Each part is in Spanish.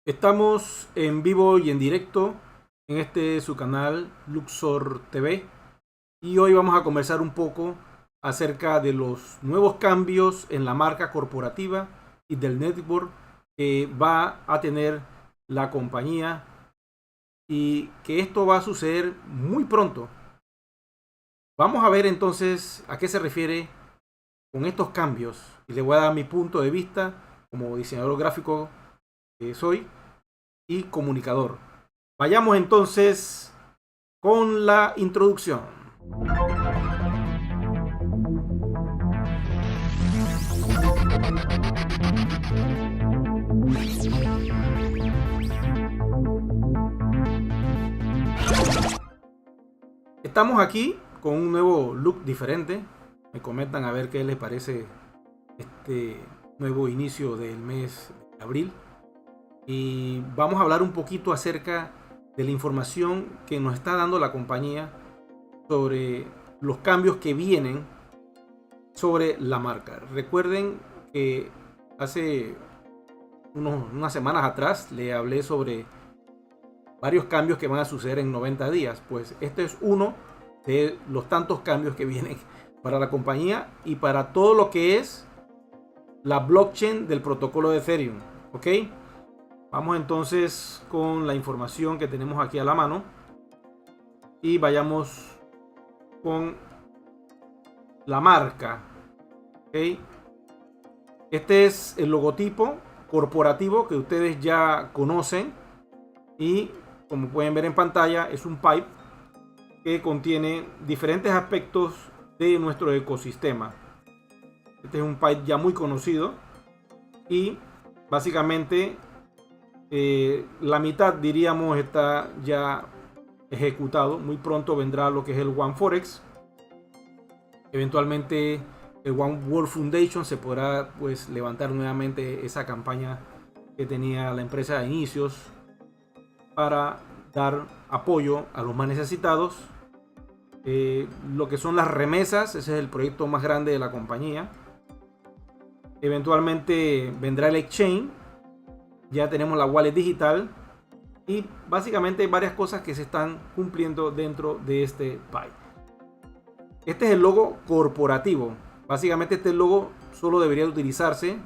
Estamos en vivo y en directo en su canal Luxor TV y hoy vamos a conversar un poco acerca de los nuevos cambios en la marca corporativa y del network que va a tener la compañía y que esto va a suceder muy pronto. Vamos a ver entonces a qué se refiere con estos cambios y le voy a dar mi punto de vista como diseñador gráfico que soy y comunicador. Vayamos entonces con la introducción. Estamos aquí con un nuevo look diferente. Me comentan a ver qué les parece este nuevo inicio del mes de abril. Y vamos a hablar un poquito acerca de la información que nos está dando la compañía sobre los cambios que vienen sobre la marca. Recuerden que hace unas semanas atrás le hablé sobre varios cambios que van a suceder en 90 días. Pues este es uno de los tantos cambios que vienen para la compañía y para todo lo que es la blockchain del protocolo de Ethereum. ¿Ok? Vamos entonces con la información que tenemos aquí a la mano y vayamos con la marca. ¿Okay? Este es el logotipo corporativo que ustedes ya conocen y como pueden ver en pantalla es un pipe que contiene diferentes aspectos de nuestro ecosistema. Este es un pipe ya muy conocido y básicamente la mitad diríamos está ya ejecutado. Muy pronto vendrá lo que es el One Forex. Eventualmente el One World Foundation se podrá pues levantar nuevamente esa campaña que tenía la empresa a inicios para dar apoyo a los más necesitados. Lo que son las remesas, ese es el proyecto más grande de la compañía. Eventualmente vendrá el exchange. Ya tenemos la wallet digital y básicamente hay varias cosas que se están cumpliendo dentro de este pipe. Este es el logo corporativo. Básicamente este logo solo debería utilizarse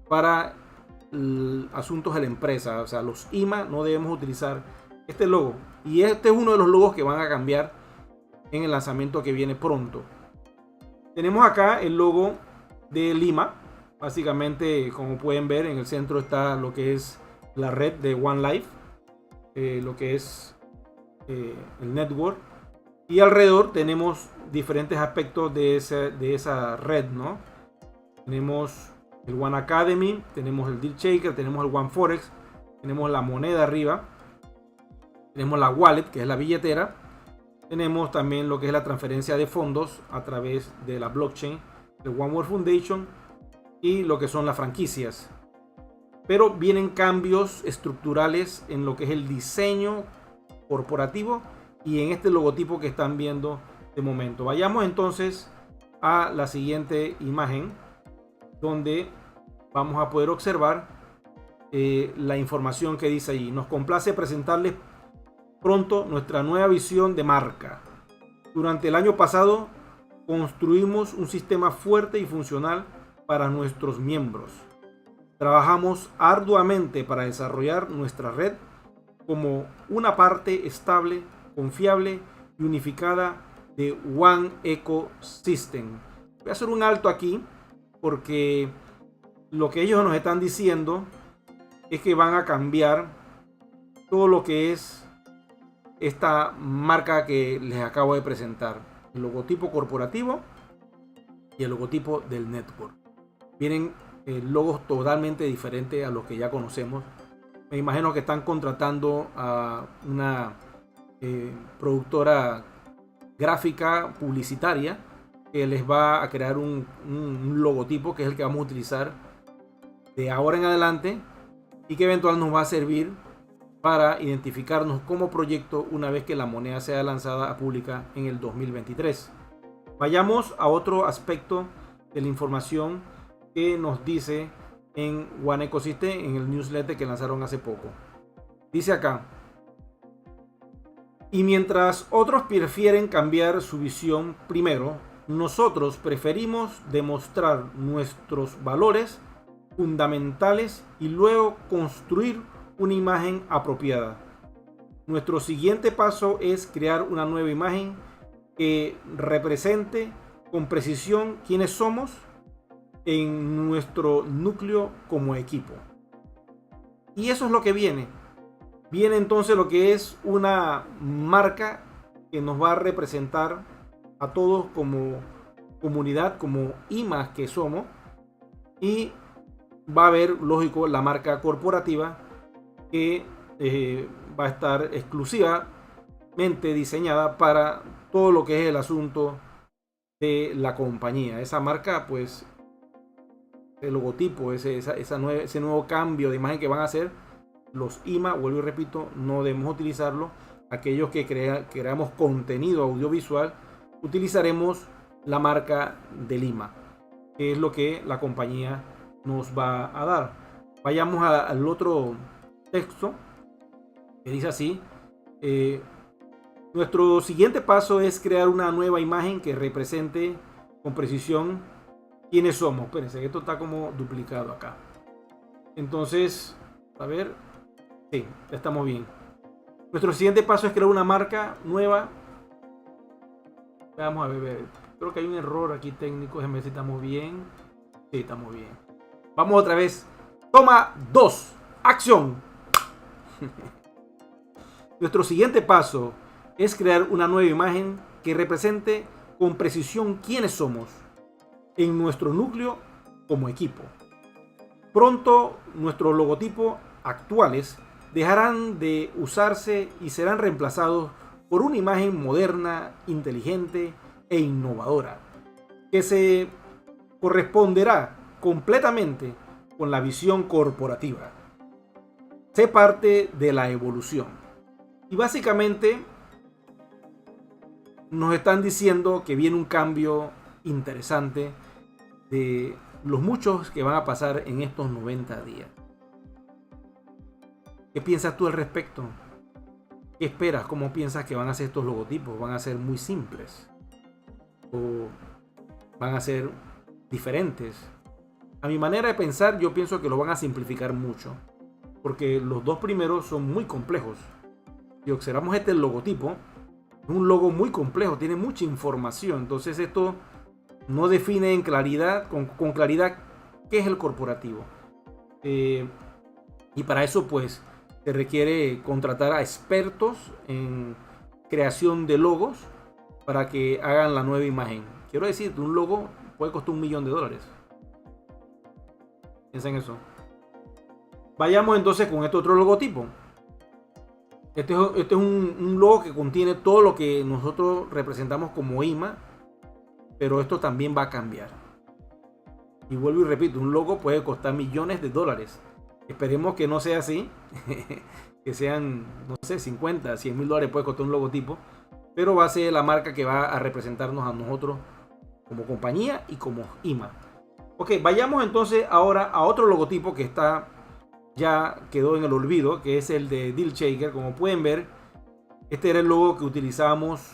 para asuntos de la empresa. O sea, los IMA no debemos utilizar este logo. Y este es uno de los logos que van a cambiar en el lanzamiento que viene pronto. Tenemos acá el logo de Lima. Básicamente, como pueden ver, en el centro está lo que es la red de One Life, lo que es el network. Y alrededor tenemos diferentes aspectos de esa red, ¿no? Tenemos el One Academy, tenemos el Deal Shaker, tenemos el One Forex, tenemos la moneda arriba, tenemos la wallet, que es la billetera. Tenemos también lo que es la transferencia de fondos a través de la blockchain, el One World Foundation y lo que son las franquicias. Pero vienen cambios estructurales en lo que es el diseño corporativo y en este logotipo que están viendo de momento. Vayamos entonces a la siguiente imagen donde vamos a poder observar la información que dice ahí. Nos complace presentarles pronto nuestra nueva visión de marca. Durante el año pasado construimos un sistema fuerte y funcional para nuestros miembros. Trabajamos arduamente para desarrollar nuestra red como una parte estable, confiable y unificada de One Ecosystem. Voy a hacer un alto aquí porque lo que ellos nos están diciendo es que van a cambiar todo lo que es esta marca que les acabo de presentar. El logotipo corporativo y el logotipo del network. Vienen logos totalmente diferentes a los que ya conocemos. Me imagino que están contratando a una productora gráfica publicitaria que les va a crear un logotipo que es el que vamos a utilizar de ahora en adelante y que eventualmente nos va a servir para identificarnos como proyecto una vez que la moneda sea lanzada a pública en el 2023. Vayamos a otro aspecto de la información que nos dice en One Ecosystem en el newsletter que lanzaron hace poco. Dice acá: y mientras otros prefieren cambiar su visión primero, nosotros preferimos demostrar nuestros valores fundamentales y luego construir una imagen apropiada. Nuestro siguiente paso es crear una nueva imagen que represente con precisión quiénes somos en nuestro núcleo como equipo. Y eso es lo que viene. Viene entonces lo que es una marca que nos va a representar a todos como comunidad, como IMA que somos. Y va a haber, lógico, la marca corporativa que va a estar exclusivamente diseñada para todo lo que es el asunto de la compañía. Esa marca, pues, el logotipo, ese nuevo cambio de imagen que van a hacer, los IMA, vuelvo y repito, no debemos utilizarlo. Aquellos que creamos contenido audiovisual, utilizaremos la marca del IMA, que es lo que la compañía nos va a dar. Vayamos al otro texto que dice así: nuestro siguiente paso es crear una nueva imagen que represente con precisión quiénes somos. Espérense, esto está como duplicado acá. Entonces, a ver, sí, ya estamos bien. Nuestro siguiente paso es crear una marca nueva. Vamos a ver, creo que hay un error aquí técnico, déjenme ver si estamos bien. Sí, estamos bien. Vamos otra vez. Toma 2. Acción. Nuestro siguiente paso es crear una nueva imagen que represente con precisión quiénes somos en nuestro núcleo como equipo. Pronto nuestros logotipos actuales dejarán de usarse y serán reemplazados por una imagen moderna, inteligente e innovadora, que se corresponderá completamente con la visión corporativa. Sé parte de la evolución. Y básicamente nos están diciendo que viene un cambio interesante de los muchos que van a pasar en estos 90 días. ¿Qué piensas tú al respecto? ¿Qué esperas? ¿Cómo piensas que van a ser estos logotipos? ¿Van a ser muy simples? ¿O van a ser diferentes? A mi manera de pensar, yo pienso que lo van a simplificar mucho, porque los dos primeros son muy complejos. Si observamos este logotipo, es un logo muy complejo, tiene mucha información. Entonces esto no define en claridad, con claridad, qué es el corporativo. Y para eso, pues, se requiere contratar a expertos en creación de logos para que hagan la nueva imagen. Quiero decir, un logo puede costar $1.000.000. Piensa en eso. Vayamos entonces con este otro logotipo. Este es un logo que contiene todo lo que nosotros representamos como IMA, pero esto también va a cambiar. Y vuelvo y repito, un logo puede costar $millones. Esperemos que no sea así, que sean, no sé, 50, 100 mil dólares puede costar un logotipo, pero va a ser la marca que va a representarnos a nosotros como compañía y como IMA. Ok, vayamos entonces ahora a otro logotipo que ya quedó en el olvido, que es el de Dealshaker. Como pueden ver, este era el logo que utilizábamos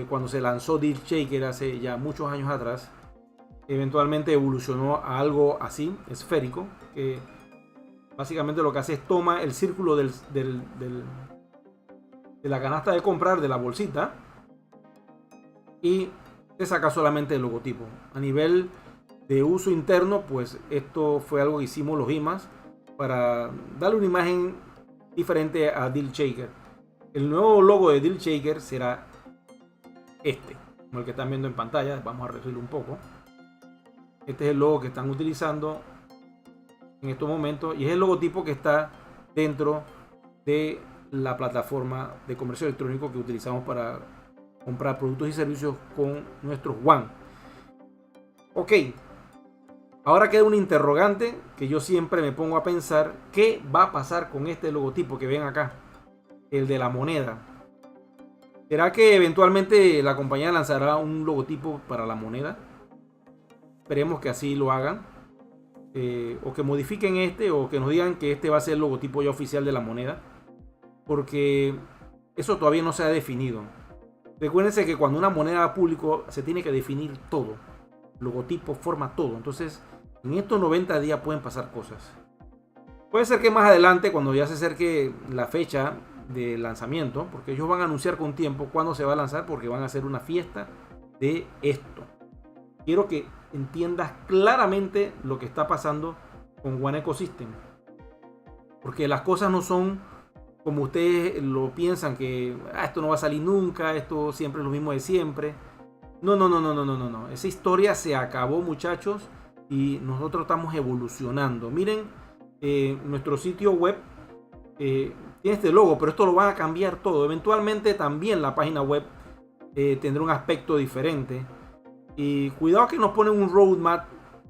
cuando se lanzó Dealshaker hace ya muchos años atrás. Eventualmente evolucionó a algo así, esférico, que básicamente lo que hace es toma el círculo de la canasta de comprar, de la bolsita, y se saca solamente el logotipo. A nivel de uso interno, pues esto fue algo que hicimos los IMAs para darle una imagen diferente a Dealshaker. El nuevo logo de Dealshaker será este, como el que están viendo en pantalla. Vamos a reducirlo un poco. Este es el logo que están utilizando en estos momentos y es el logotipo que está dentro de la plataforma de comercio electrónico que utilizamos para comprar productos y servicios con nuestros One. Ok, ahora queda un interrogante que yo siempre me pongo a pensar: ¿qué va a pasar con este logotipo que ven acá? El de la moneda. ¿Será que eventualmente la compañía lanzará un logotipo para la moneda? Esperemos que así lo hagan. o que modifiquen o que nos digan que este va a ser el logotipo ya oficial de la moneda, porque eso todavía no se ha definido. Recuérdense que cuando una moneda va a público se tiene que definir todo, logotipo, forma, todo. Entonces en estos 90 días pueden pasar cosas. Puede ser que más adelante, cuando ya se acerque la fecha de lanzamiento, porque ellos van a anunciar con tiempo cuándo se va a lanzar, porque van a hacer una fiesta de esto. Quiero que entiendas claramente lo que está pasando con One Ecosystem, porque las cosas no son como ustedes lo piensan, que esto no va a salir nunca, esto siempre es lo mismo de siempre. No. Esa historia se acabó, muchachos, y nosotros estamos evolucionando. Miren, nuestro sitio web tiene este logo, pero esto lo van a cambiar todo. Eventualmente también la página web tendrá un aspecto diferente. Y cuidado que nos ponen un roadmap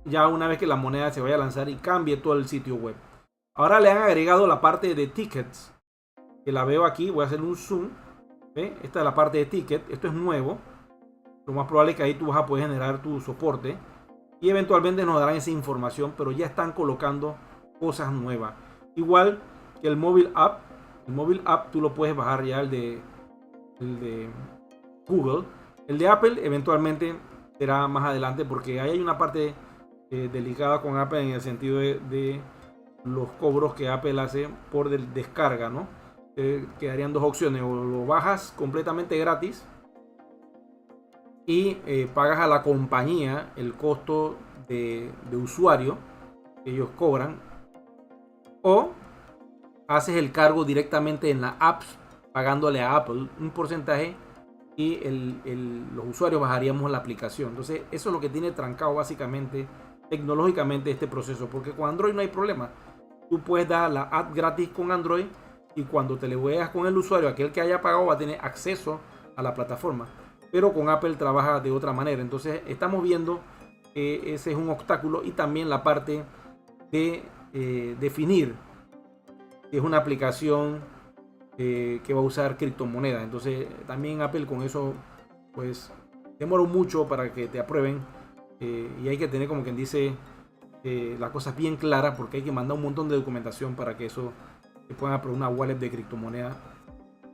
ya una vez que la moneda se vaya a lanzar y cambie todo el sitio web. Ahora le han agregado la parte de tickets, que la veo aquí. Voy a hacer un zoom. ¿Ve? Esta es la parte de ticket. Esto es nuevo. Lo más probable es que ahí tú vas a poder generar tu soporte. Y eventualmente nos darán esa información, pero ya están colocando cosas nuevas. Igual que el móvil app. El móvil app tú lo puedes bajar ya, el de Google. El de Apple eventualmente será más adelante, porque ahí hay una parte delicada con Apple en el sentido de los cobros que Apple hace por descarga, ¿no? Quedarían dos opciones: o lo bajas completamente gratis y pagas a la compañía el costo de usuario que ellos cobran, o haces el cargo directamente en la app pagándole a Apple un porcentaje y los usuarios bajaríamos la aplicación. Entonces eso es lo que tiene trancado básicamente tecnológicamente este proceso, porque con Android no hay problema. Tú puedes dar la app gratis con Android y cuando te le veas con el usuario, aquel que haya pagado va a tener acceso a la plataforma, pero con Apple trabaja de otra manera. Entonces estamos viendo que ese es un obstáculo, y también la parte de definir que es una aplicación que va a usar criptomonedas. Entonces también Apple con eso pues demoró mucho para que te aprueben, y hay que tener, como quien dice, las cosas bien claras, porque hay que mandar un montón de documentación para que eso se puedan aprobar una wallet de criptomoneda,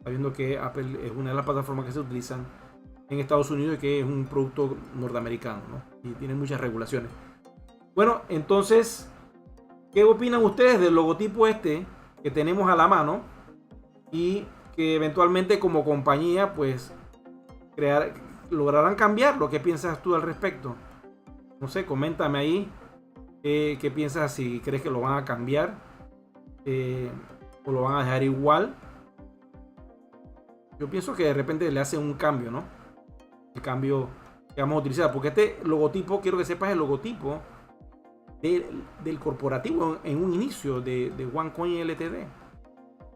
sabiendo que Apple es una de las plataformas que se utilizan en Estados Unidos y que es un producto norteamericano, ¿no? Y tiene muchas regulaciones. Bueno, entonces, ¿qué opinan ustedes del logotipo este que tenemos a la mano y que eventualmente como compañía pues lograrán cambiar? ¿Lo que piensas tú al respecto? No sé, coméntame ahí qué piensas, si crees que lo van a cambiar o lo van a dejar igual. Yo pienso que de repente le hacen un cambio, ¿no? El cambio que vamos a utilizar, porque este logotipo, quiero que sepas, el logotipo del corporativo en un inicio de OneCoin Ltd.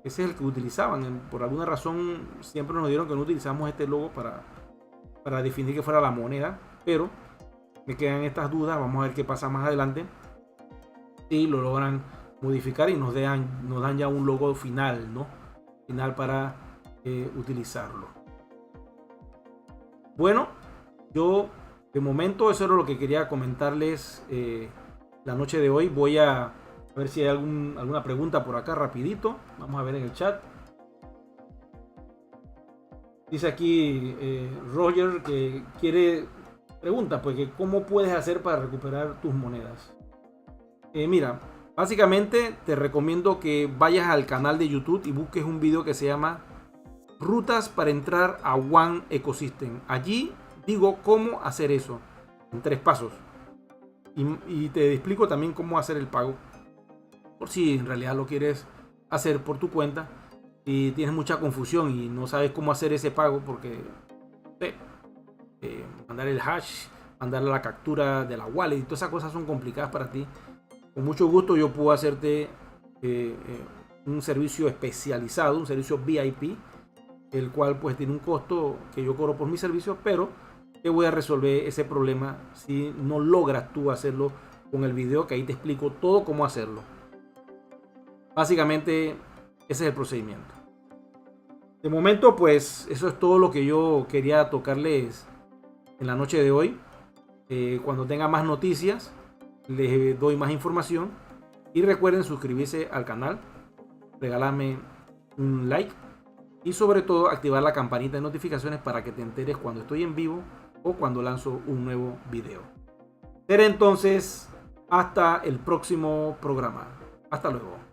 Ese es el que utilizaban. Por alguna razón siempre nos dieron que no utilizamos este logo para definir que fuera la moneda, pero me quedan estas dudas. Vamos a ver qué pasa más adelante, si lo logran modificar y nos dan ya un logo final, ¿no? Final para utilizarlo. Bueno, yo de momento eso era lo que quería comentarles la noche de hoy. Voy a ver si hay alguna pregunta por acá rapidito. Vamos a ver en el chat. Dice aquí Roger que pregunta, pues, que cómo puedes hacer para recuperar tus monedas. Mira, básicamente te recomiendo que vayas al canal de YouTube y busques un video que se llama Rutas para entrar a One Ecosystem. Allí digo cómo hacer eso en 3 pasos. Y te explico también cómo hacer el pago, por si en realidad lo quieres hacer por tu cuenta y tienes mucha confusión y no sabes cómo hacer ese pago, porque mandar el hash, mandar la captura de la wallet y todas esas cosas son complicadas para ti. Con mucho gusto yo puedo hacerte un servicio especializado, un servicio VIP, el cual pues tiene un costo que yo cobro por mi servicio, pero te voy a resolver ese problema si no logras tú hacerlo con el video, que ahí te explico todo cómo hacerlo. Básicamente ese es el procedimiento. De momento pues eso es todo lo que yo quería tocarles en la noche de hoy. Cuando tenga más noticias les doy más información. Y recuerden suscribirse al canal, regalarme un like y sobre todo activar la campanita de notificaciones para que te enteres cuando estoy en vivo o cuando lanzo un nuevo video. Será entonces hasta el próximo programa. Hasta luego.